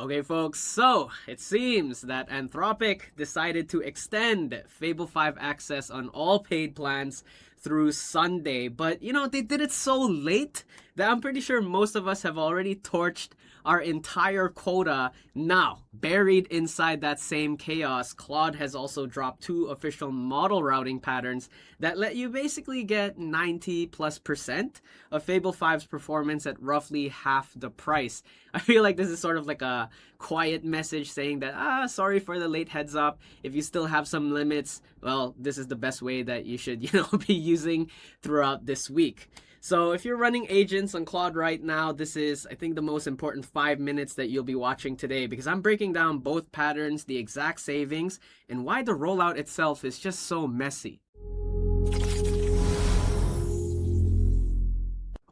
Okay, folks, so it seems that Anthropic decided to extend Fable 5 access on all paid plans through Sunday, but they did it so late that I'm pretty sure most of us have already torched our entire quota. Now, buried inside that same chaos, Claude has also dropped 2 official model routing patterns that let you basically get 90+% of Fable 5's performance at roughly half the price. I feel like this is sort of like a quiet message saying that, sorry for the late heads up. If you still have some limits, well, this is the best way that you should, be using throughout this week. So if you're running agents on Claude right now, this is, I think, the most important 5 minutes that you'll be watching today, because I'm breaking down both patterns, the exact savings, and why the rollout itself is just so messy.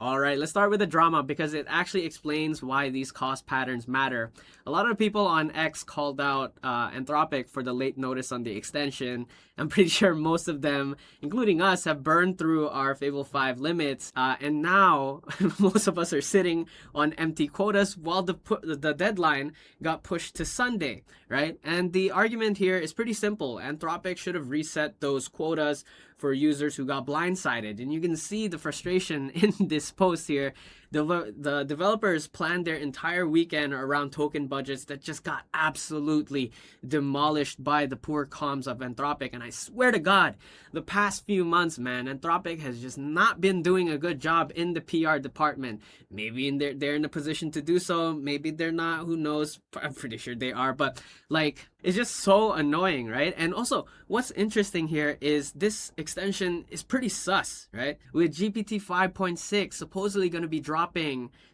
Alright, let's start with the drama because it actually explains why these cost patterns matter. A lot of people on X called out Anthropic for the late notice on the extension. I'm pretty sure most of them, including us, have burned through our Fable 5 limits, and now most of us are sitting on empty quotas while the deadline got pushed to Sunday, right? And the argument here is pretty simple. Anthropic should have reset those quotas for users who got blindsided, and you can see the frustration in this post here. The developers planned their entire weekend around token budgets that just got absolutely demolished by the poor comms of Anthropic. And I swear to God, the past few months, man, Anthropic has just not been doing a good job in the PR department. Maybe they're in a position to do so. Maybe they're not. Who knows? I'm pretty sure they are. But it's just so annoying, right? And also, what's interesting here is this extension is pretty sus, right? With GPT 5.6 supposedly going to be dropping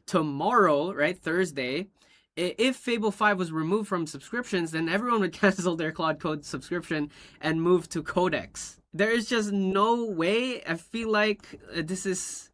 tomorrow, right? Thursday. If Fable 5 was removed from subscriptions, then everyone would cancel their Claude Code subscription and move to Codex. There is just no way. I feel like this is...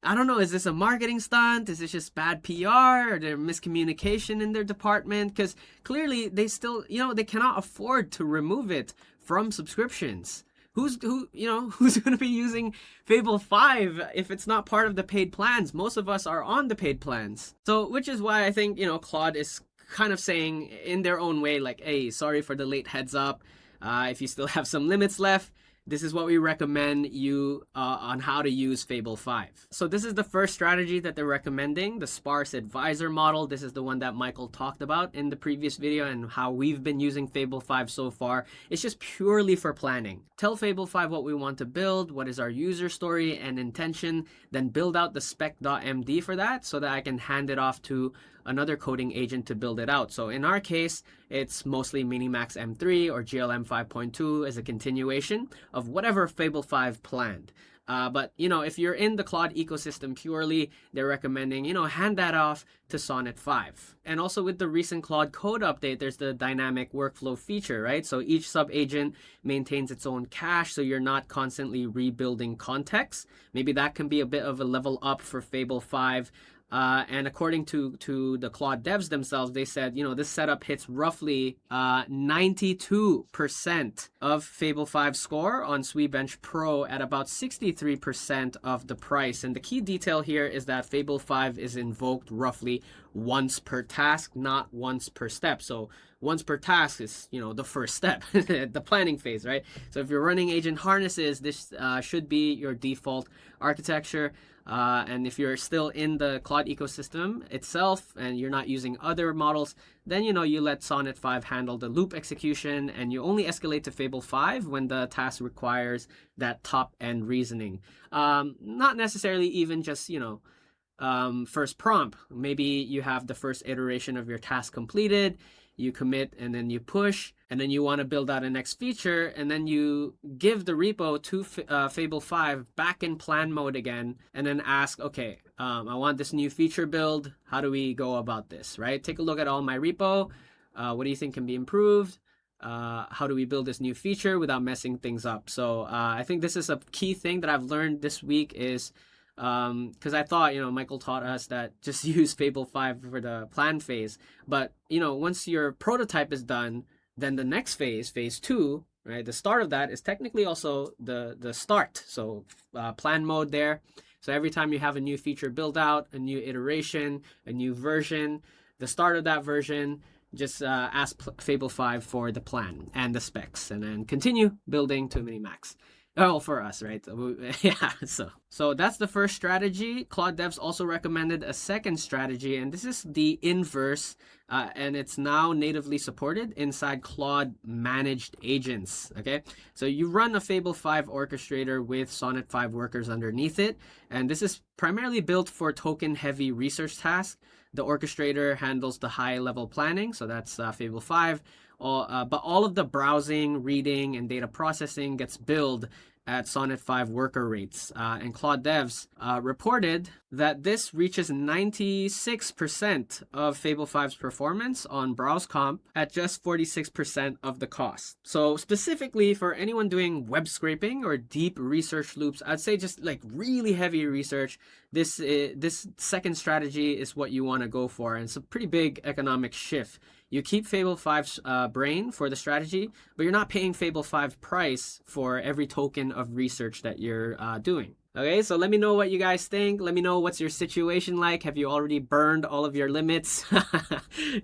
I don't know, is this a marketing stunt? Is this just bad PR? Or there miscommunication in their department? Because clearly they still, they cannot afford to remove it from subscriptions. Who's going to be using Fable 5 if it's not part of the paid plans? Most of us are on the paid plans. So, which is why I think, Claude is kind of saying in their own way, like, hey, sorry for the late heads up. If you still have some limits left, this is what we recommend you on how to use Fable 5. So this is the first strategy that they're recommending, the Sparse Advisor model. This is the one that Michael talked about in the previous video and how we've been using Fable 5 so far. It's just purely for planning. Tell Fable 5 what we want to build, what is our user story and intention, then build out the spec.md for that so that I can hand it off to another coding agent to build it out. So in our case, it's mostly Minimax M3 or GLM 5.2 as a continuation of whatever Fable 5 planned. But, if you're in the Claude ecosystem purely, they're recommending, hand that off to Sonnet 5. And also with the recent Claude Code update, there's the dynamic workflow feature, right? So each sub-agent maintains its own cache, so you're not constantly rebuilding context. Maybe that can be a bit of a level up for Fable 5. And according to the Claude devs themselves, they said, this setup hits roughly 92% of Fable 5 score on SweBench Pro at about 63% of the price. And the key detail here is that Fable 5 is invoked roughly once per task, not once per step. So once per task is, the first step, the planning phase, right? So if you're running agent harnesses, this should be your default architecture. And if you're still in the Claude ecosystem itself and you're not using other models, then you let Sonnet 5 handle the loop execution, and you only escalate to Fable 5 when the task requires that top-end reasoning. Not necessarily even just, first prompt. Maybe you have the first iteration of your task completed, you commit and then you push, and then you want to build out a next feature, and then you give the repo to Fable 5 back in plan mode again, and then ask, okay, I want this new feature build. How do we go about this, right? Take a look at all my repo. What do you think can be improved? How do we build this new feature without messing things up? So I think this is a key thing that I've learned this week is because I thought, Michael taught us that just use Fable 5 for the plan phase. But, once your prototype is done, then the next phase, phase 2, right? The start of that is technically also the start. So plan mode there. So every time you have a new feature build out, a new iteration, a new version, the start of that version, just ask Fable 5 for the plan and the specs, and then continue building to mini-max. Oh, for us, right? Yeah, so that's the first strategy. Claude Devs also recommended a second strategy, and this is the inverse, and it's now natively supported inside Claude managed agents. Okay, so you run a Fable 5 orchestrator with Sonnet 5 workers underneath it, and this is primarily built for token-heavy research tasks. The orchestrator handles the high-level planning, so that's Fable 5. But all of the browsing, reading, and data processing gets billed at Sonnet 5 worker rates. And Claude Devs reported that this reaches 96% of Fable 5's performance on browse comp at just 46% of the cost. So specifically for anyone doing web scraping or deep research loops, I'd say just like really heavy research, this second strategy is what you want to go for. And it's a pretty big economic shift. You keep Fable 5's brain for the strategy, but you're not paying Fable 5 price for every token of research that you're doing. Okay, so let me know what you guys think. Let me know what's your situation like. Have you already burned all of your limits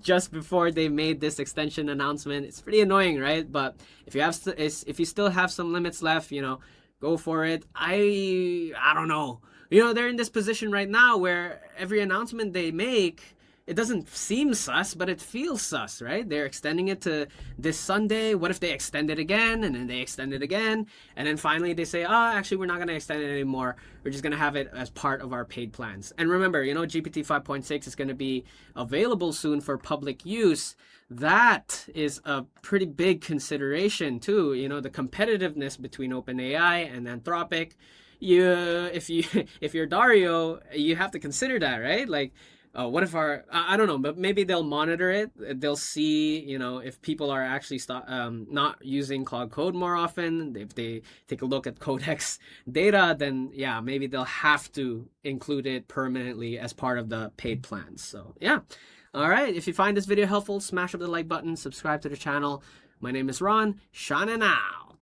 just before they made this extension announcement? It's pretty annoying, right? But if you still have some limits left, go for it. I don't know. They're in this position right now where every announcement they make, it doesn't seem sus, but it feels sus, right? They're extending it to this Sunday. What if they extend it again? And then they extend it again. And then finally they say, actually, we're not going to extend it anymore. We're just going to have it as part of our paid plans. And remember, GPT 5.6 is going to be available soon for public use. That is a pretty big consideration too. The competitiveness between OpenAI and Anthropic. If you're Dario, you have to consider that, right? Like, what if I don't know, but maybe they'll monitor it. They'll see, if people are actually not using Claude Code more often. If they take a look at Codex data, then yeah, maybe they'll have to include it permanently as part of the paid plans. So yeah. All right. If you find this video helpful, smash up the like button, subscribe to the channel. My name is Ron. Shana now.